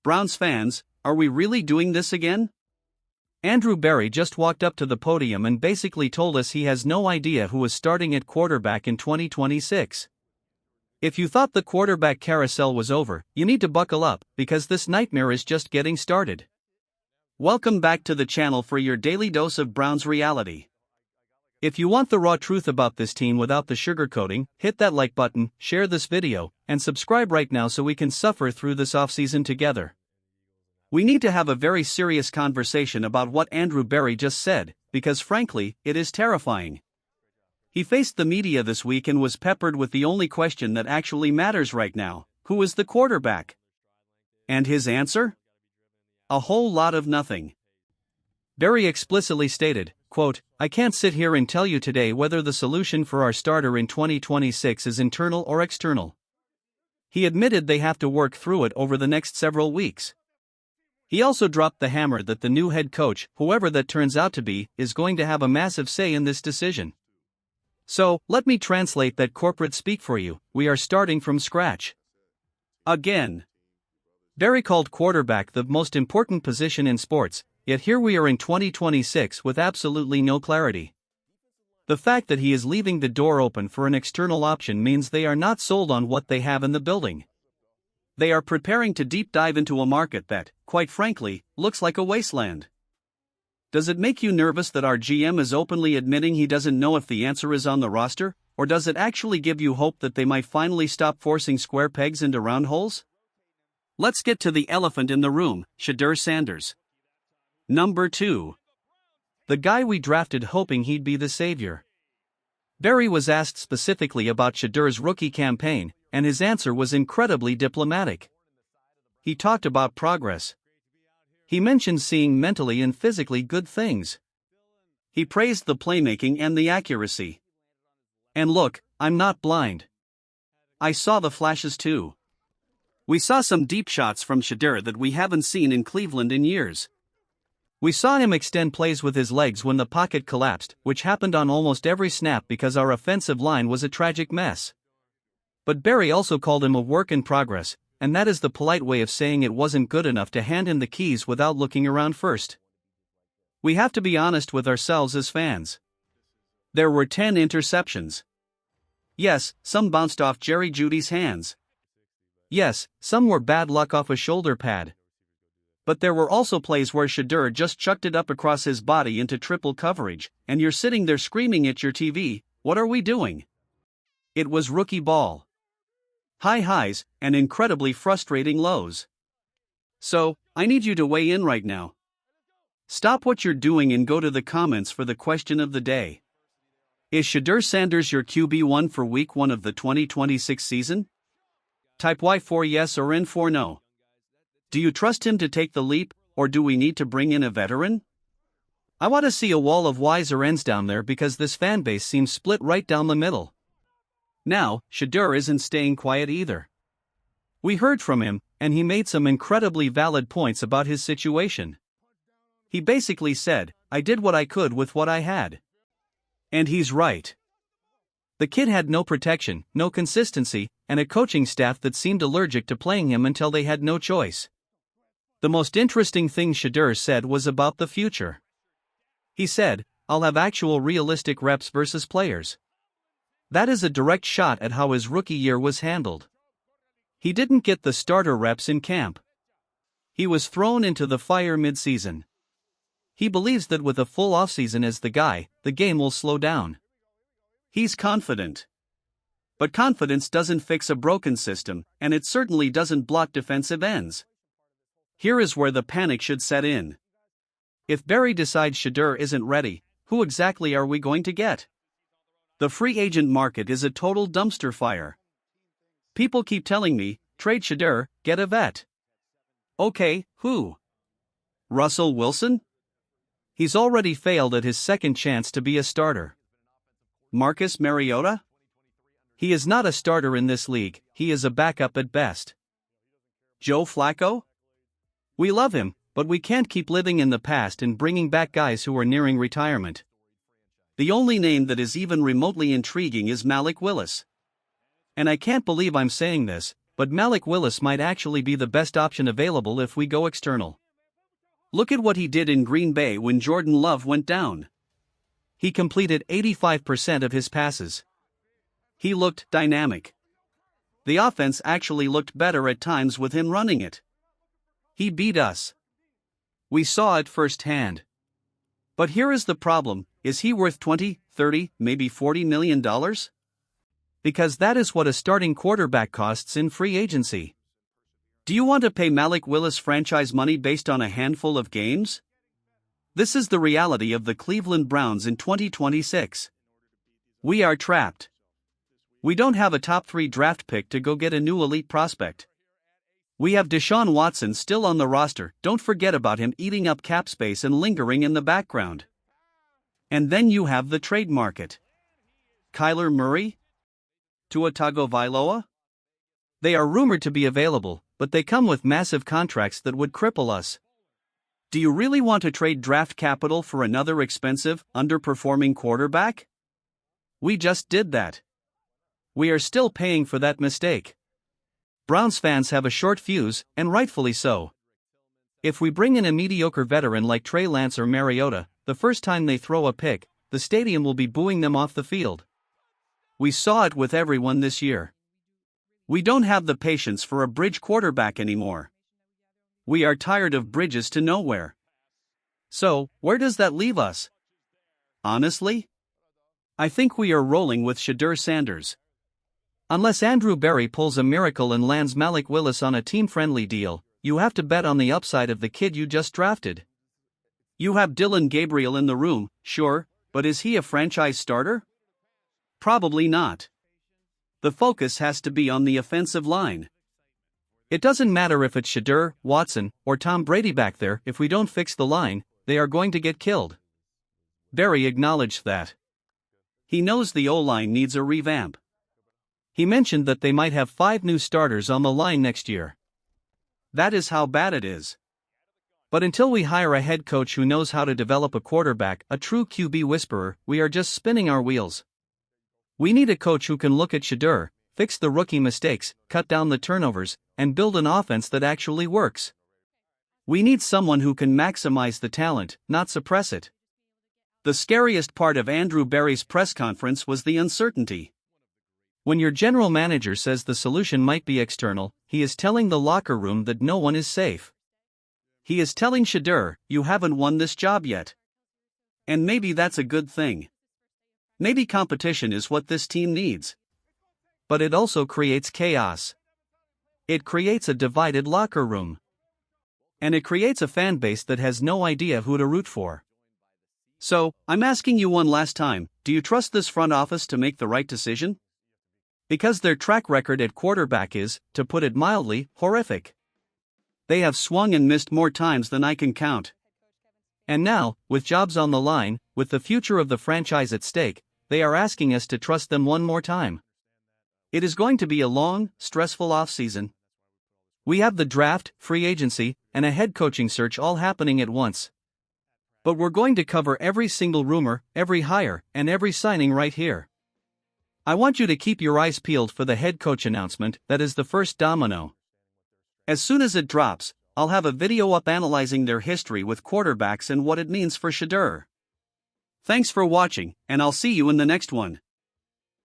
Browns fans, are we really doing this again? Andrew Berry just walked up to the podium and basically told us he has no idea who is starting at quarterback in 2026. If you thought the quarterback carousel was over, you need to buckle up, because this nightmare is just getting started. Welcome back to the channel for your daily dose of Browns reality. If you want the raw truth about this team without the sugarcoating, hit that like button, share this video, and subscribe right now so we can suffer through this offseason together. We need to have a very serious conversation about what Andrew Berry just said, because frankly, it is terrifying. He faced the media this week and was peppered with the only question that actually matters right now: who is the quarterback? And his answer? A whole lot of nothing. Berry explicitly stated, quote, "I can't sit here and tell you today whether the solution for our starter in 2026 is internal or external." He admitted they have to work through it over the next several weeks. He also dropped the hammer that the new head coach, whoever that turns out to be, is going to have a massive say in this decision. So, let me translate that corporate speak for you: we are starting from scratch. Again. Berry called quarterback the most important position in sports, yet here we are in 2026 with absolutely no clarity. The fact that he is leaving the door open for an external option means they are not sold on what they have in the building. They are preparing to deep dive into a market that, quite frankly, looks like a wasteland. Does it make you nervous that our GM is openly admitting he doesn't know if the answer is on the roster, or does it actually give you hope that they might finally stop forcing square pegs into round holes? Let's get to the elephant in the room: Shedeur Sanders. Number 2. The guy we drafted hoping he'd be the savior. Berry was asked specifically about Shedeur's rookie campaign, and his answer was incredibly diplomatic. He talked about progress. He mentioned seeing mentally and physically good things. He praised the playmaking and the accuracy. And look, I'm not blind. I saw the flashes too. We saw some deep shots from Shedeur that we haven't seen in Cleveland in years. We saw him extend plays with his legs when the pocket collapsed, which happened on almost every snap because our offensive line was a tragic mess. But Berry also called him a work in progress, and that is the polite way of saying it wasn't good enough to hand him the keys without looking around first. We have to be honest with ourselves as fans. There were 10 interceptions. Yes, some bounced off Jerry Jeudy's hands. Yes, some were bad luck off a shoulder pad. But there were also plays where Shedeur just chucked it up across his body into triple coverage, and you're sitting there screaming at your TV, "What are we doing?" It was rookie ball. High highs, and incredibly frustrating lows. So, I need you to weigh in right now. Stop what you're doing and go to the comments for the question of the day. Is Shedeur Sanders your QB1 for Week 1 of the 2026 season? Type Y for yes or N for no. Do you trust him to take the leap, or do we need to bring in a veteran? I want to see a wall of Ys or Ns down there because this fanbase seems split right down the middle. Now, Shedeur isn't staying quiet either. We heard from him, and he made some incredibly valid points about his situation. He basically said, "I did what I could with what I had." And he's right. The kid had no protection, no consistency, and a coaching staff that seemed allergic to playing him until they had no choice. The most interesting thing Shedeur said was about the future. He said, "I'll have actual realistic reps versus players." That is a direct shot at how his rookie year was handled. He didn't get the starter reps in camp. He was thrown into the fire mid-season. He believes that with a full offseason as the guy, the game will slow down. He's confident. But confidence doesn't fix a broken system, and it certainly doesn't block defensive ends. Here is where the panic should set in. If Berry decides Shedeur isn't ready, who exactly are we going to get? The free agent market is a total dumpster fire. People keep telling me, trade Shedeur, get a vet. Okay, who? Russell Wilson? He's already failed at his second chance to be a starter. Marcus Mariota? He is not a starter in this league, he is a backup at best. Joe Flacco? We love him, but we can't keep living in the past and bringing back guys who are nearing retirement. The only name that is even remotely intriguing is Malik Willis. And I can't believe I'm saying this, but Malik Willis might actually be the best option available if we go external. Look at what he did in Green Bay when Jordan Love went down. He completed 85% of his passes. He looked dynamic. The offense actually looked better at times with him running it. He beat us. We saw it firsthand. But here is the problem: is he worth $20, $30, maybe $40 million? Because that is what a starting quarterback costs in free agency. Do you want to pay Malik Willis franchise money based on a handful of games? This is the reality of the Cleveland Browns in 2026. We are trapped. We don't have a top 3 draft pick to go get a new elite prospect. We have Deshaun Watson still on the roster, don't forget about him eating up cap space and lingering in the background. And then you have the trade market. Kyler Murray? Tua Tagovailoa? They are rumored to be available, but they come with massive contracts that would cripple us. Do you really want to trade draft capital for another expensive, underperforming quarterback? We just did that. We are still paying for that mistake. Browns fans have a short fuse, and rightfully so. If we bring in a mediocre veteran like Trey Lance or Mariota, the first time they throw a pick, the stadium will be booing them off the field. We saw it with everyone this year. We don't have the patience for a bridge quarterback anymore. We are tired of bridges to nowhere. So, where does that leave us? Honestly? I think we are rolling with Shedeur Sanders. Unless Andrew Berry pulls a miracle and lands Malik Willis on a team-friendly deal, you have to bet on the upside of the kid you just drafted. You have Dillon Gabriel in the room, sure, but is he a franchise starter? Probably not. The focus has to be on the offensive line. It doesn't matter if it's Shedeur, Watson, or Tom Brady back there. If we don't fix the line, they are going to get killed. Berry acknowledged that. He knows the O-line needs a revamp. He mentioned that they might have 5 new starters on the line next year. That is how bad it is. But until we hire a head coach who knows how to develop a quarterback, a true QB whisperer, we are just spinning our wheels. We need a coach who can look at Shedeur, fix the rookie mistakes, cut down the turnovers, and build an offense that actually works. We need someone who can maximize the talent, not suppress it. The scariest part of Andrew Berry's press conference was the uncertainty. When your general manager says the solution might be external, he is telling the locker room that no one is safe. He is telling Shedeur, you haven't won this job yet. And maybe that's a good thing. Maybe competition is what this team needs. But it also creates chaos. It creates a divided locker room. And it creates a fan base that has no idea who to root for. So, I'm asking you one last time, do you trust this front office to make the right decision? Because their track record at quarterback is, to put it mildly, horrific. They have swung and missed more times than I can count. And now, with jobs on the line, with the future of the franchise at stake, they are asking us to trust them one more time. It is going to be a long, stressful offseason. We have the draft, free agency, and a head coaching search all happening at once. But we're going to cover every single rumor, every hire, and every signing right here. I want you to keep your eyes peeled for the head coach announcement. That is the first domino. As soon as it drops, I'll have a video up analyzing their history with quarterbacks and what it means for Shedeur. Thanks for watching, and I'll see you in the next one.